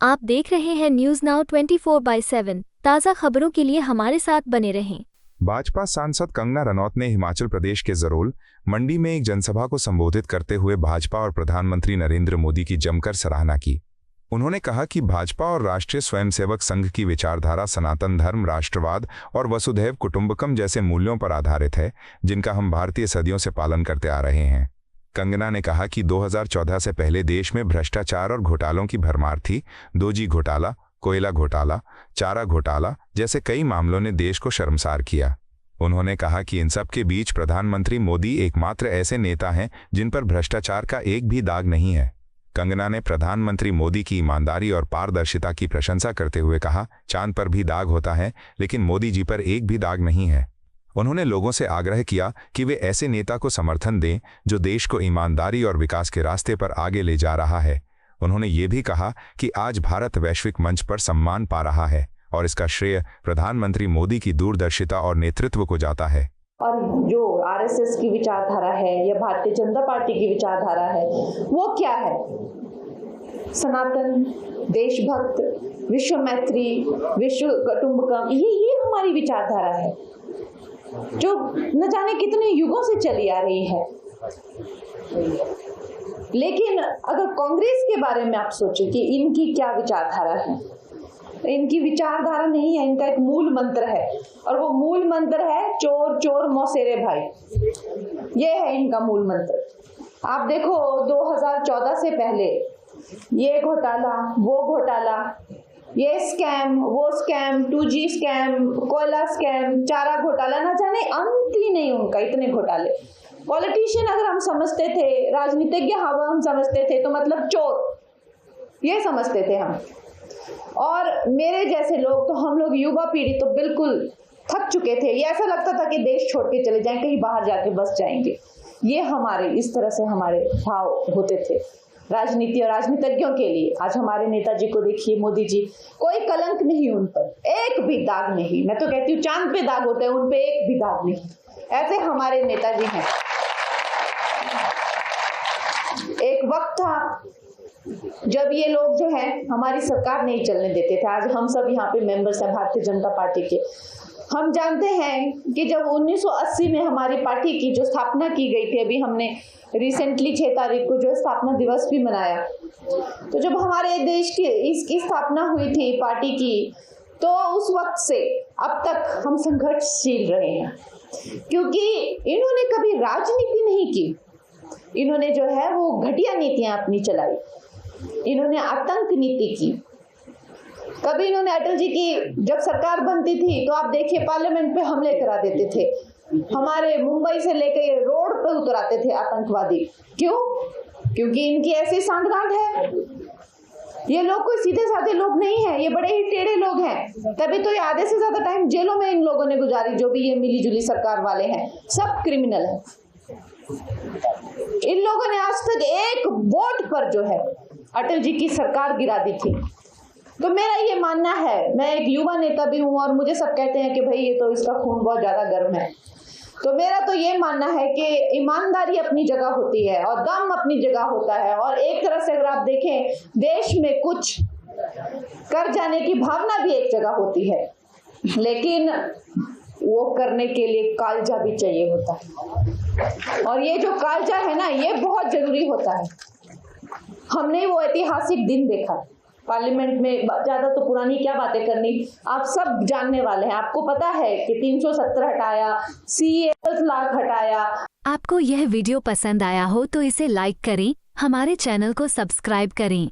आप देख रहे हैं न्यूज नाउ 24/7। ताज़ा खबरों के लिए हमारे साथ बने रहें। भाजपा सांसद कंगना रनौत ने हिमाचल प्रदेश के जरोल मंडी में एक जनसभा को संबोधित करते हुए भाजपा और प्रधानमंत्री नरेंद्र मोदी की जमकर सराहना की। उन्होंने कहा कि भाजपा और राष्ट्रीय स्वयंसेवक संघ की विचारधारा सनातन धर्म, राष्ट्रवाद और वसुधैव कुटुंबकम जैसे मूल्यों पर आधारित है, जिनका हम भारतीय सदियों से पालन करते आ रहे हैं। कंगना ने कहा कि 2014 से पहले देश में भ्रष्टाचार और घोटालों की भरमार थी। 2G घोटाला, कोयला घोटाला, चारा घोटाला जैसे कई मामलों ने देश को शर्मसार किया। उन्होंने कहा कि इन सब के बीच प्रधानमंत्री मोदी एकमात्र ऐसे नेता हैं जिन पर भ्रष्टाचार का एक भी दाग नहीं है। कंगना ने प्रधानमंत्री मोदी की ईमानदारी और पारदर्शिता की प्रशंसा करते हुए कहा, चांद पर भी दाग होता है, लेकिन मोदी जी पर एक भी दाग नहीं है। उन्होंने लोगों से आग्रह किया कि वे ऐसे नेता को समर्थन दें जो देश को ईमानदारी और विकास के रास्ते पर आगे ले जा रहा है। उन्होंने ये भी कहा कि आज भारत वैश्विक मंच पर सम्मान पा रहा है और इसका श्रेय प्रधानमंत्री मोदी की दूरदर्शिता और नेतृत्व को जाता है। और जो आरएसएस की विचारधारा है या भारतीय जनता पार्टी की विचारधारा है, वो क्या है? सनातन, देशभक्त, विश्व मैत्री, विश्व कुटुंबकम, ये हमारी विचारधारा है जो न जाने कितने युगों से चली आ रही है। लेकिन अगर कांग्रेस के बारे में आप सोचें कि इनकी क्या विचारधारा है, इनकी विचारधारा नहीं है, इनका एक मूल मंत्र है, और वो मूल मंत्र है चोर चोर मौसेरे भाई। ये है इनका मूल मंत्र। आप देखो 2014 से पहले ये घोटाला, वो घोटाला, ये स्कैम, वो स्कैम, 2G स्कैम, कोयला स्कैम, चारा घोटाला, ना जाने अंत ही नहीं उनका, इतने घोटाले। पॉलिटिशियन अगर हम समझते थे, राजनीतिज्ञ हम समझते थे, तो मतलब चोर, ये समझते थे हम। और मेरे जैसे लोग, तो हम लोग युवा पीढ़ी तो बिल्कुल थक चुके थे। ये ऐसा लगता था कि देश छोड़ के चले जाएं, कहीं बाहर जाके बस जाएंगे। ये हमारे इस तरह से हमारे भाव होते थे राजनीति और राजनीतिज्ञों के लिए। आज हमारे नेताजी को देखिए, मोदी जी, कोई कलंक नहीं उन पर, एक भी दाग नहीं। मैं तो कहती हूँ चांद पे दाग होते हैं, उन पे एक भी दाग नहीं। ऐसे हमारे नेताजी हैं। एक वक्त था जब ये लोग जो है हमारी सरकार नहीं चलने देते थे। आज हम सब यहाँ पे मेंबर्स हैं भारतीय जनता पार्टी के। हम जानते हैं कि जब 1980 में हमारी पार्टी की जो स्थापना की गई थी, अभी हमने रिसेंटली 6 तारीख को जो स्थापना दिवस भी मनाया, तो जब हमारे देश की इसकी स्थापना हुई थी पार्टी की, तो उस वक्त से अब तक हम संघर्षशील रहे हैं, क्योंकि इन्होंने कभी राजनीति नहीं की। इन्होंने जो है वो घटिया नीतियां अपनी चलाई, इन्होंने आतंक नीति की। कभी इन्होंने अटल जी की जब सरकार बनती थी तो आप देखिए पार्लियामेंट पे हमले करा देते थे, हमारे मुंबई से लेकर रोड पे उतराते थे आतंकवादी। क्यों? क्योंकि इनकी ऐसी सांठगांठ है। ये लोग कोई सीधे साधे लोग नहीं है, ये बड़े ही टेढ़े लोग हैं। तभी तो ये आधे से ज्यादा टाइम जेलों में इन लोगों ने गुजारी। जो भी ये मिली जुली सरकार वाले हैं, सब क्रिमिनल है। इन लोगों ने आज तक एक वोट पर जो है अटल जी की सरकार गिरा दी थी। तो मेरा ये मानना है, मैं एक युवा नेता भी हूँ और मुझे सब कहते हैं कि भाई ये तो इसका खून बहुत ज्यादा गर्म है। तो मेरा तो ये मानना है कि ईमानदारी अपनी जगह होती है और दम अपनी जगह होता है। और एक तरह से अगर आप देखें, देश में कुछ कर जाने की भावना भी एक जगह होती है, लेकिन वो करने के लिए कालजा भी चाहिए होता है। और ये जो कालजा है ना, ये बहुत जरूरी होता है। हमने वो ऐतिहासिक दिन देखा पार्लियामेंट में। ज्यादा तो पुरानी क्या बातें करनी, आप सब जानने वाले हैं। आपको पता है कि 370 हटाया, CA 10 लाख हटाया। आपको यह वीडियो पसंद आया हो तो इसे लाइक करें, हमारे चैनल को सब्सक्राइब करें।